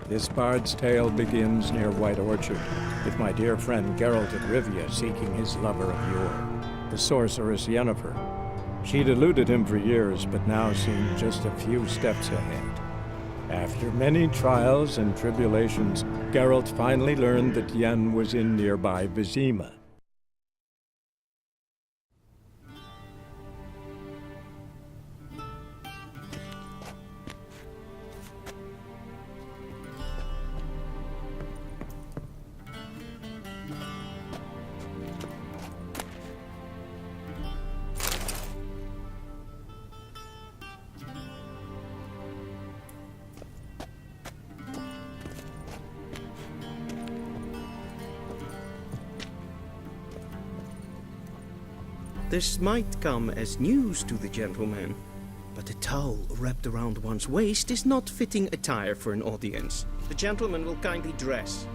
This bard's tale begins near White Orchard, with my dear friend Geralt of Rivia seeking his lover of yore, the sorceress Yennefer. She'd eluded him for years, but now seemed just a few steps ahead. After many trials and tribulations, Geralt finally learned that Yen was in nearby Vizima. This might come as news to the gentleman, but a towel wrapped around one's waist is not fitting attire for an audience. The gentleman will kindly dress.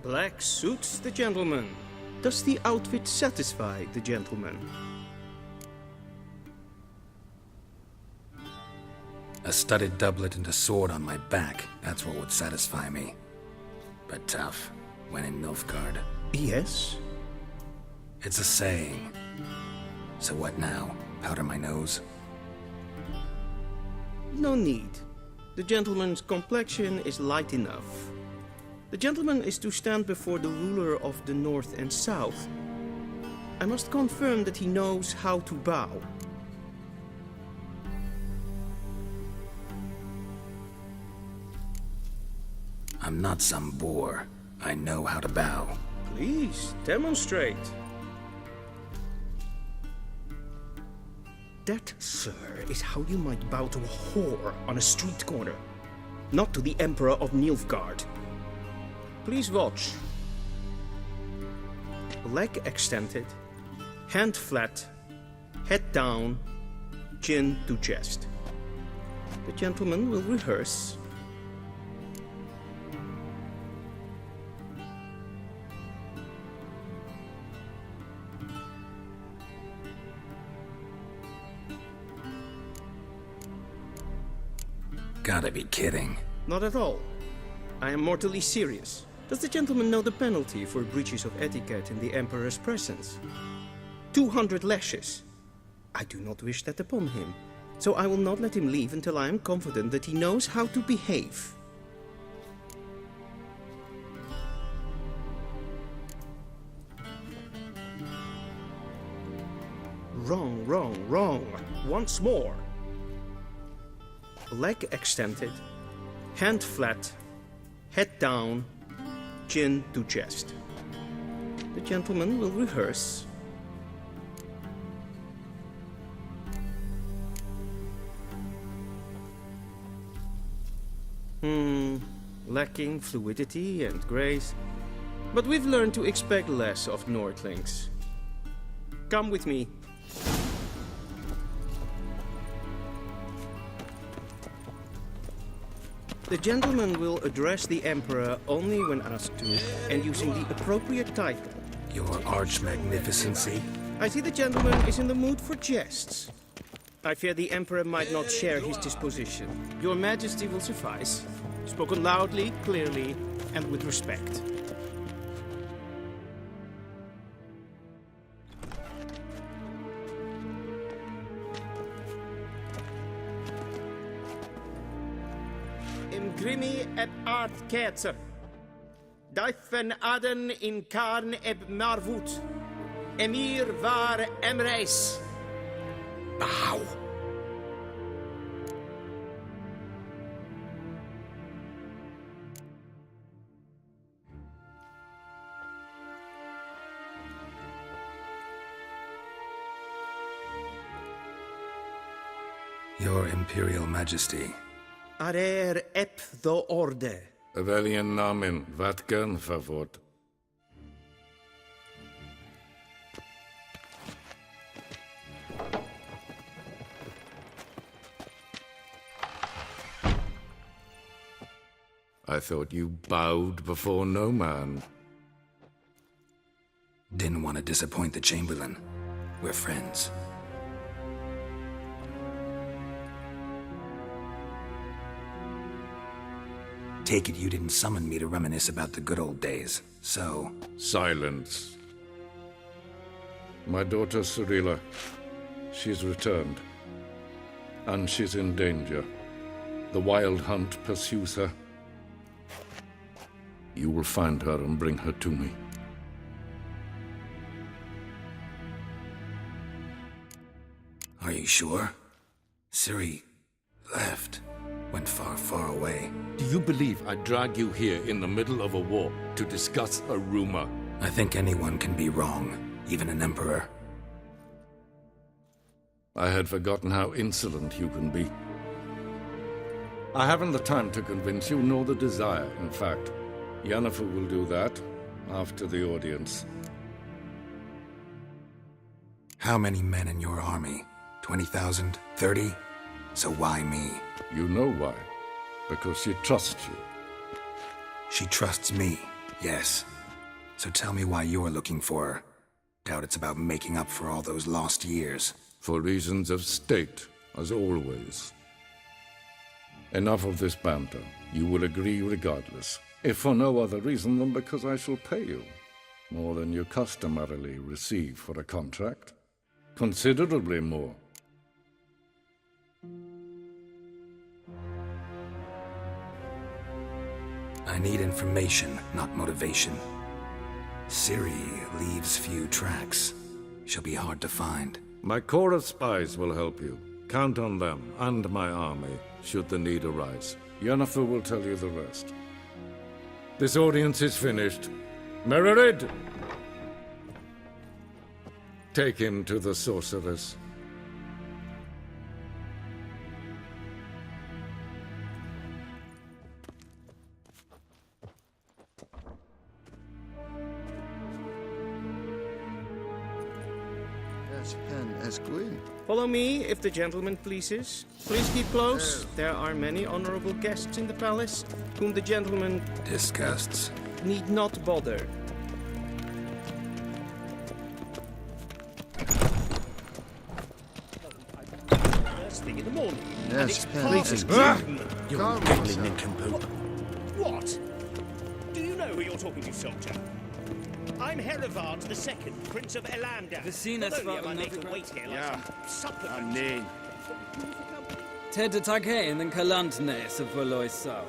Black suits the gentleman. Does the outfit satisfy the gentleman? A studded doublet and a sword on my back, that's what would satisfy me. But tough, when in Nilfgaard. Yes? It's a saying. So what now? Powder my nose? No need. The gentleman's complexion is light enough. The gentleman is to stand before the ruler of the North and South. I must confirm that he knows how to bow. I'm not some boor. I know how to bow. Please, demonstrate. That, sir, is how you might bow to a whore on a street corner, not to the Emperor of Nilfgaard. Please watch. Leg extended, hand flat, head down, chin to chest. The gentleman will rehearse. Gotta be kidding. Not at all. I am mortally serious. Does the gentleman know the penalty for breaches of etiquette in the Emperor's presence? 200 lashes. I do not wish that upon him, so I will not let him leave until I am confident that he knows how to behave. Wrong, wrong, wrong. Once more. Leg extended, hand flat, head down, chin to chest. The gentleman will rehearse. Lacking fluidity and grace. But we've learned to expect less of Nordlings. Come with me. The gentleman will address the Emperor only when asked to, and using the appropriate title. Your arch-magnificency? I see the gentleman is in the mood for jests. I fear the Emperor might not share his disposition. Your Majesty will suffice. Spoken loudly, clearly, and with respect. Grimi et art ketzer. Daifen aden in karn eb marvut. Emir var emreis. Bow! Your Imperial Majesty. Arer ep the orde. Weljen namen, wat gern favort. I thought you bowed before no man. Didn't want to disappoint the Chamberlain. We're friends. Take it you didn't summon me to reminisce about the good old days, so... Silence. My daughter Cyrilla, she's returned. And she's in danger. The Wild Hunt pursues her. You will find her and bring her to me. Are you sure? Ciri left. Went far, far away. Do you believe I'd drag you here in the middle of a war to discuss a rumor? I think anyone can be wrong, even an emperor. I had forgotten how insolent you can be. I haven't the time to convince you, nor the desire, in fact. Yennefer will do that after the audience. How many men in your army? 20,000? 30? So why me? You know why. Because she trusts you. She trusts me, yes. So tell me why you're looking for her. Doubt it's about making up for all those lost years. For reasons of state, as always. Enough of this banter. You will agree regardless. If for no other reason than because I shall pay you. More than you customarily receive for a contract. Considerably more. I need information, not motivation. Ciri leaves few tracks. She'll be hard to find. My corps of spies will help you. Count on them and my army, should the need arise. Yennefer will tell you the rest. This audience is finished. Mererid! Take him to the sorceress. Follow me, if the gentleman pleases. Please keep close. There are many honorable guests in the palace, whom the gentleman Disgusts. need not bother. First thing in the morning. Yes, Please, you ugly nincompoop. What? Do you know who you're talking to, soldier? I'm Herivard II, Prince of Elander. Not only am I made to wait here like some supplement. Nee. Ted Tage den Kalantne se Voloisa.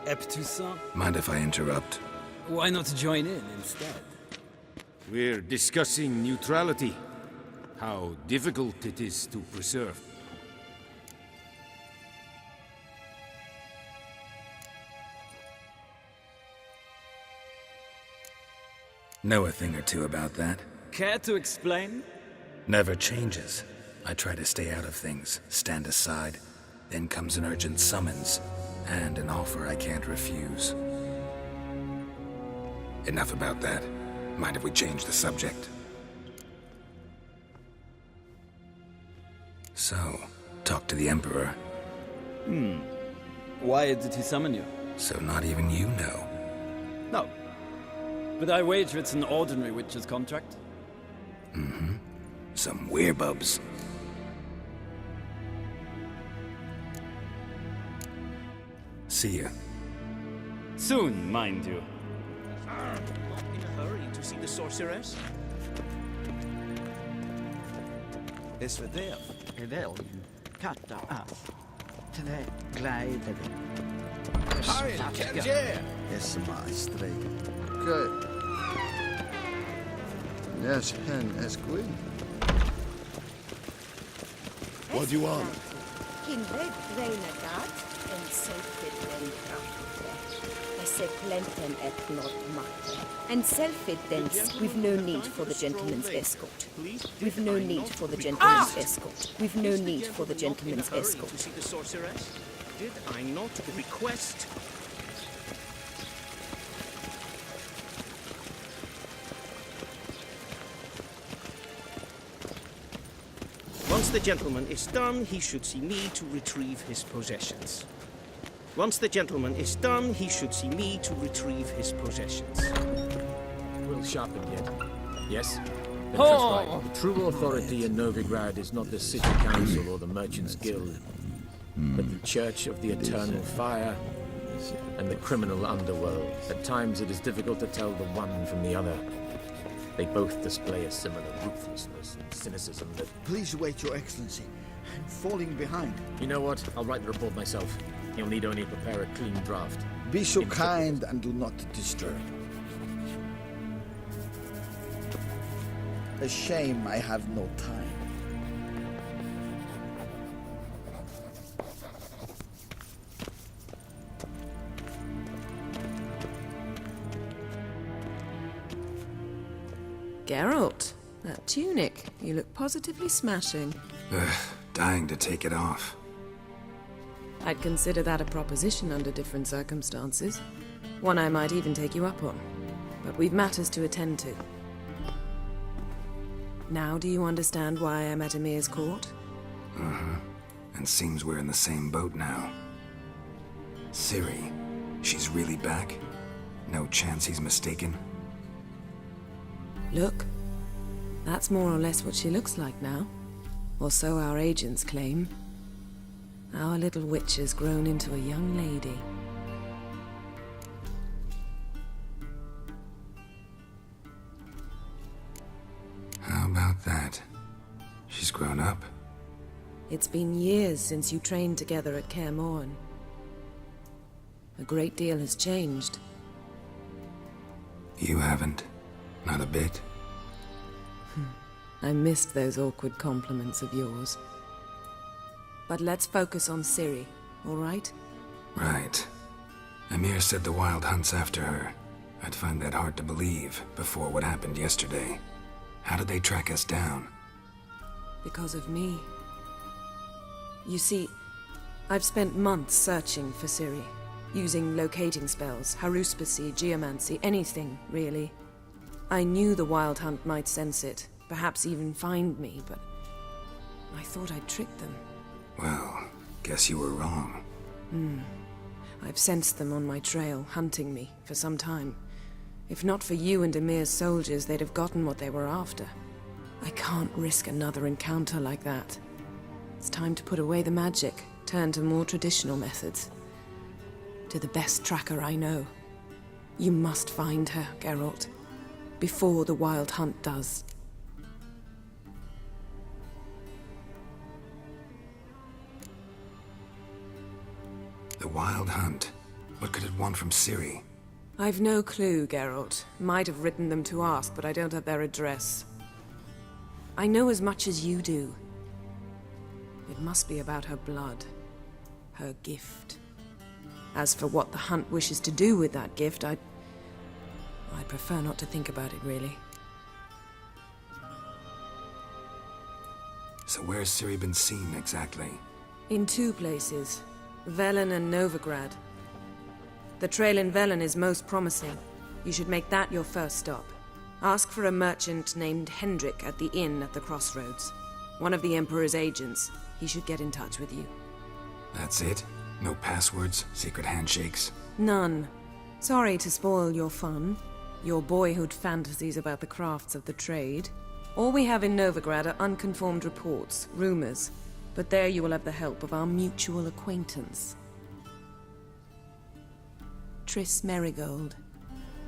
Eptusa? Mind if I interrupt? Why not join in instead? We're discussing neutrality. How difficult it is to preserve. Know a thing or two about that. Care to explain? Never changes. I try to stay out of things, stand aside. Then comes an urgent summons, and an offer I can't refuse. Enough about that. Mind if we change the subject? So, talk to the Emperor. Why did he summon you? So not even you know. No. But I wager it's an ordinary witch's contract. Some werebubs. See ya. Soon, mind you. Not in a hurry to see the sorceress. Es verderf, rebellion, katta af. Tre gleider. Es maestre. Good. Yes, pen as queen. What do you want? King Red Reinagat and Selfid den Krafte. Esse plenten et not matte. And Selfid thence, we've no need for the gentleman's escort. We've no need for the gentleman's escort. We've no need for the gentleman's escort. To see the sorceress? Did I not request? Once the gentleman is done, he should see me to retrieve his possessions. Once the gentleman is done, he should see me to retrieve his possessions. Will sharpen yet. Yes? Then that's right. The true authority in Novigrad is not the city council or the merchants' guild, but the Church of the Eternal Fire and the criminal underworld. At times it is difficult to tell the one from the other. They both display a similar ruthlessness and cynicism that... Please wait, Your Excellency. I'm falling behind. You know what? I'll write the report myself. You'll need only prepare a clean draft. Be so kind and do not disturb. A shame I have no time. Geralt, that tunic. You look positively smashing. Dying to take it off. I'd consider that a proposition under different circumstances. One I might even take you up on. But we've matters to attend to. Now do you understand why I'm at Emir's court? And seems we're in the same boat now. Ciri, she's really back? No chance he's mistaken? Look, that's more or less what she looks like now. Or so our agents claim. Our little witch has grown into a young lady. How about that? She's grown up. It's been years since you trained together at Kaer Morhen. A great deal has changed. You haven't. Not a bit. I missed those awkward compliments of yours. But let's focus on Ciri, all right? Right. Emir said the Wild Hunt's after her. I'd find that hard to believe before what happened yesterday. How did they track us down? Because of me. You see, I've spent months searching for Ciri, using locating spells, haruspicy, geomancy, anything, really. I knew the Wild Hunt might sense it, perhaps even find me, but I thought I'd tricked them. Well, guess you were wrong. I've sensed them on my trail, hunting me, for some time. If not for you and Emir's soldiers, they'd have gotten what they were after. I can't risk another encounter like that. It's time to put away the magic, turn to more traditional methods. To the best tracker I know. You must find her, Geralt. Before the Wild Hunt does. The Wild Hunt? What could it want from Ciri? I've no clue, Geralt. Might have written them to ask, but I don't have their address. I know as much as you do. It must be about her blood. Her gift. As for what the Hunt wishes to do with that gift, I'd prefer not to think about it, really. So where's Ciri been seen, exactly? In two places. Velen and Novigrad. The trail in Velen is most promising. You should make that your first stop. Ask for a merchant named Hendrik at the inn at the crossroads. One of the Emperor's agents. He should get in touch with you. That's it? No passwords? Secret handshakes? None. Sorry to spoil your fun. Your boyhood fantasies about the crafts of the trade. All we have in Novigrad are unconfirmed reports, rumors. But there you will have the help of our mutual acquaintance. Triss Merigold.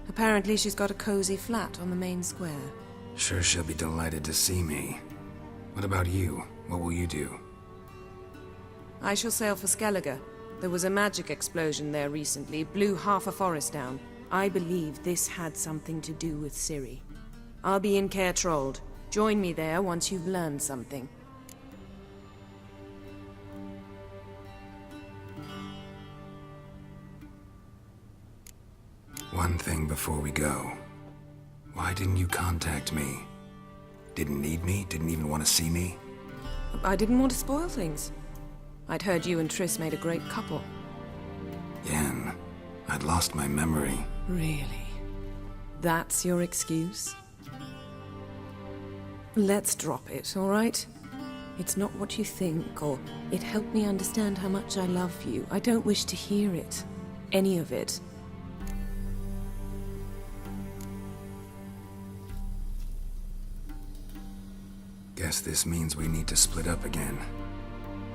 Apparently she's got a cozy flat on the main square. Sure she'll be delighted to see me. What about you? What will you do? I shall sail for Skellige. There was a magic explosion there recently, blew half a forest down. I believe this had something to do with Ciri. I'll be in Caer Trolde. Join me there once you've learned something. One thing before we go. Why didn't you contact me? Didn't need me? Didn't even want to see me? I didn't want to spoil things. I'd heard you and Triss made a great couple. Yen, I'd lost my memory. Really? That's your excuse? Let's drop it, all right? It's not what you think, or it helped me understand how much I love you. I don't wish to hear it. Any of it. Guess this means we need to split up again.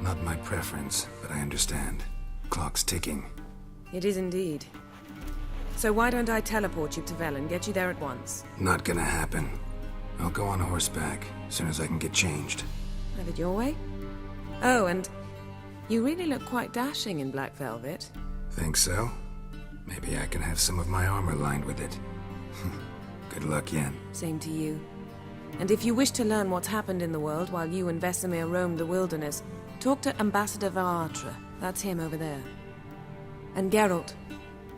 Not my preference, but I understand. Clock's ticking. It is indeed. So why don't I teleport you to Velen, get you there at once? Not gonna happen. I'll go on horseback, as soon as I can get changed. Have it your way? Oh, and you really look quite dashing in black velvet. Think so? Maybe I can have some of my armor lined with it. Good luck, Yen. Same to you. And if you wish to learn what's happened in the world while you and Vesemir roamed the wilderness, talk to Ambassador Varatra. That's him over there. And Geralt,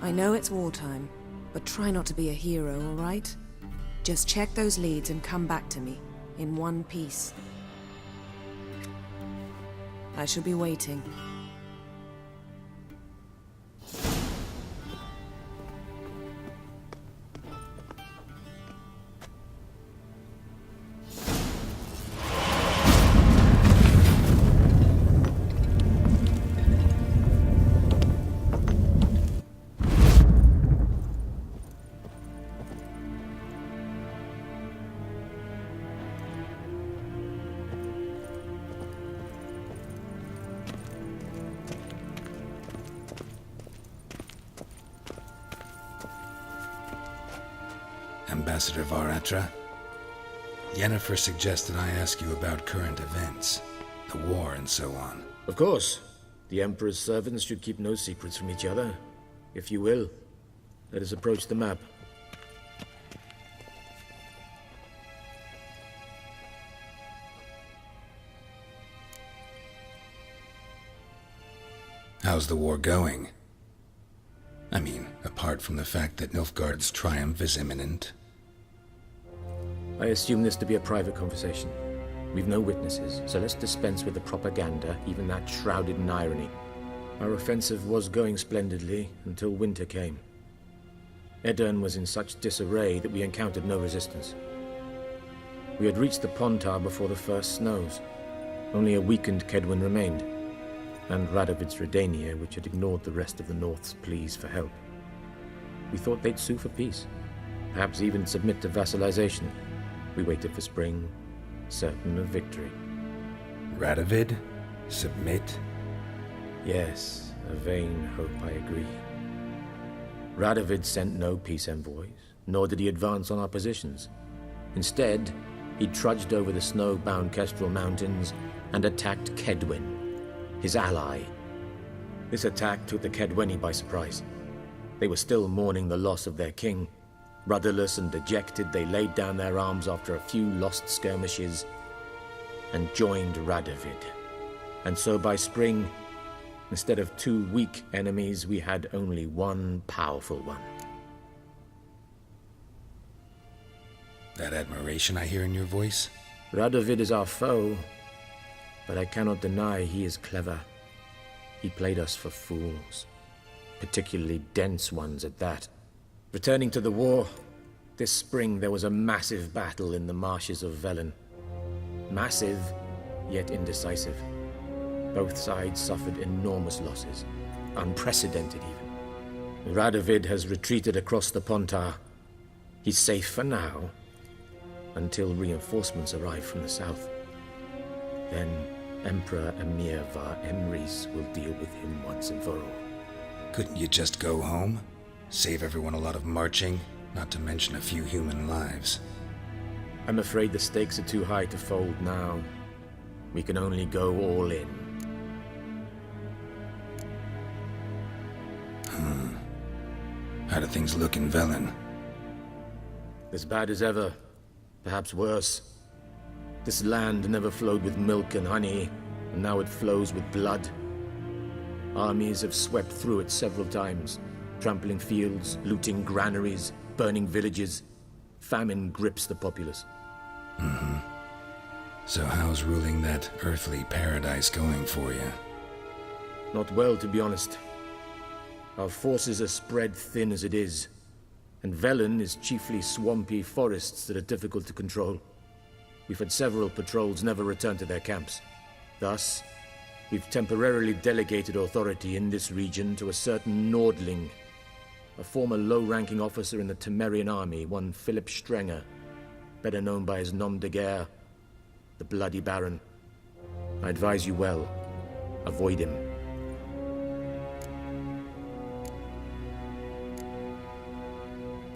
I know it's wartime, but try not to be a hero, all right? Just check those leads and come back to me, in one piece. I shall be waiting. Ambassador Varatra? Yennefer suggested I ask you about current events, the war and so on. Of course. The Emperor's servants should keep no secrets from each other. If you will, let us approach the map. How's the war going? I mean, apart from the fact that Nilfgaard's triumph is imminent. I assume this to be a private conversation. We've no witnesses, so let's dispense with the propaganda, even that shrouded in irony. Our offensive was going splendidly until winter came. Edirn was in such disarray that we encountered no resistance. We had reached the Pontar before the first snows. Only a weakened Kedwin remained, and Radovid's Redania, which had ignored the rest of the North's pleas for help. We thought they'd sue for peace, perhaps even submit to vassalization. We waited for spring, certain of victory. Radovid? Submit? Yes, a vain hope, I agree. Radovid sent no peace envoys, nor did he advance on our positions. Instead, he trudged over the snow-bound Kestrel Mountains and attacked Kedwin, his ally. This attack took the Kedweni by surprise. They were still mourning the loss of their king. Rudderless and dejected, they laid down their arms after a few lost skirmishes and joined Radovid. And so by spring, instead of 2 weak enemies, we had only one powerful one. That admiration I hear in your voice? Radovid is our foe, but I cannot deny he is clever. He played us for fools, particularly dense ones at that. Returning to the war, this spring there was a massive battle in the marshes of Velen. Massive, yet indecisive. Both sides suffered enormous losses, unprecedented even. Radovid has retreated across the Pontar. He's safe for now, until reinforcements arrive from the south. Then Emperor Emir var Emrys will deal with him once and for all. Couldn't you just go home? Save everyone a lot of marching, not to mention a few human lives. I'm afraid the stakes are too high to fold now. We can only go all in. How do things look in Velen? As bad as ever, perhaps worse. This land never flowed with milk and honey, and now it flows with blood. Armies have swept through it several times, trampling fields, looting granaries, burning villages. Famine grips the populace. So how's ruling that earthly paradise going for you? Not well, to be honest. Our forces are spread thin as it is, and Velen is chiefly swampy forests that are difficult to control. We've had several patrols never return to their camps. Thus, we've temporarily delegated authority in this region to a certain Nordling, a former low-ranking officer in the Temerian army, one Philip Strenger, better known by his nom de guerre, the Bloody Baron. I advise you well. Avoid him.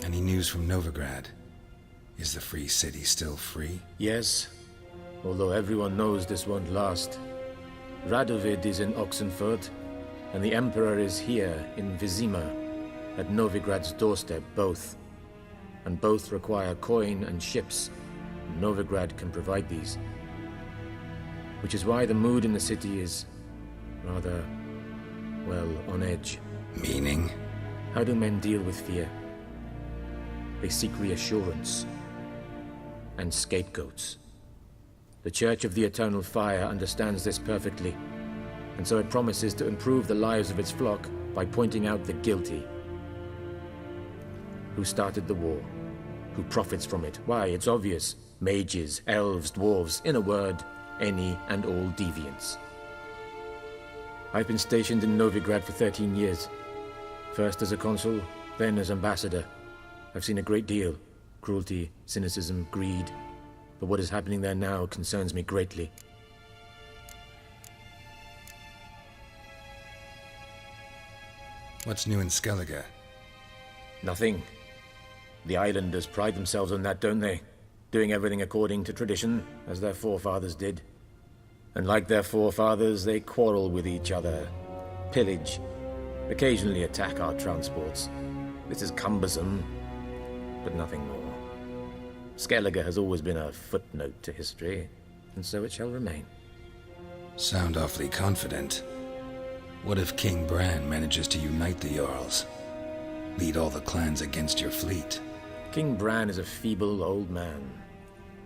Any news from Novigrad? Is the free city still free? Yes, although everyone knows this won't last. Radovid is in Oxenfurt, and the Emperor is here in Vizima, at Novigrad's doorstep, both. And both require coin and ships. Novigrad can provide these. Which is why the mood in the city is rather, well, on edge. Meaning? How do men deal with fear? They seek reassurance and scapegoats. The Church of the Eternal Fire understands this perfectly, and so it promises to improve the lives of its flock by pointing out the guilty. Who started the war? Who profits from it? Why, it's obvious. Mages, elves, dwarves, in a word, any and all deviants. I've been stationed in Novigrad for 13 years. First as a consul, then as ambassador. I've seen a great deal. Cruelty, cynicism, greed. But what is happening there now concerns me greatly. What's new in Skellige? Nothing. The islanders pride themselves on that, don't they? doing everything according to tradition, as their forefathers did. And like their forefathers, they quarrel with each other, pillage, occasionally attack our transports. This is cumbersome, but nothing more. Skellige has always been a footnote to history, and so it shall remain. Sound awfully confident. What if King Bran manages to unite the Jarls? Lead all the clans against your fleet? King Bran is a feeble old man.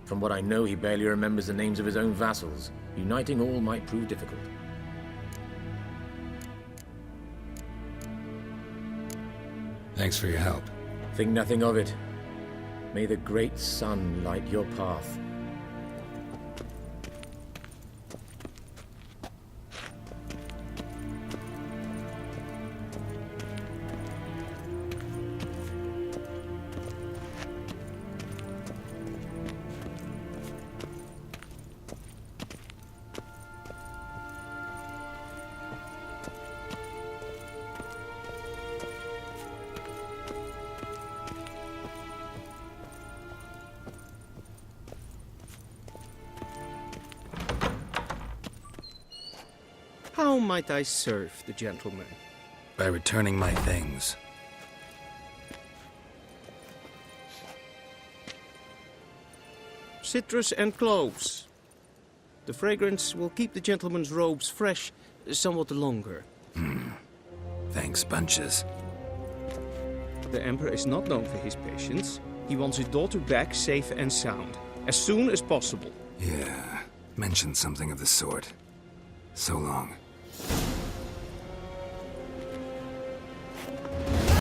From what I know, he barely remembers the names of his own vassals. Uniting all might prove difficult. Thanks for your help. Think nothing of it. May the great sun light your path. How might I serve the gentleman? By returning my things. Citrus and cloves. The fragrance will keep the gentleman's robes fresh somewhat longer. Thanks, bunches. The Emperor is not known for his patience. He wants his daughter back safe and sound, as soon as possible. Yeah, mentioned something of the sort. So long.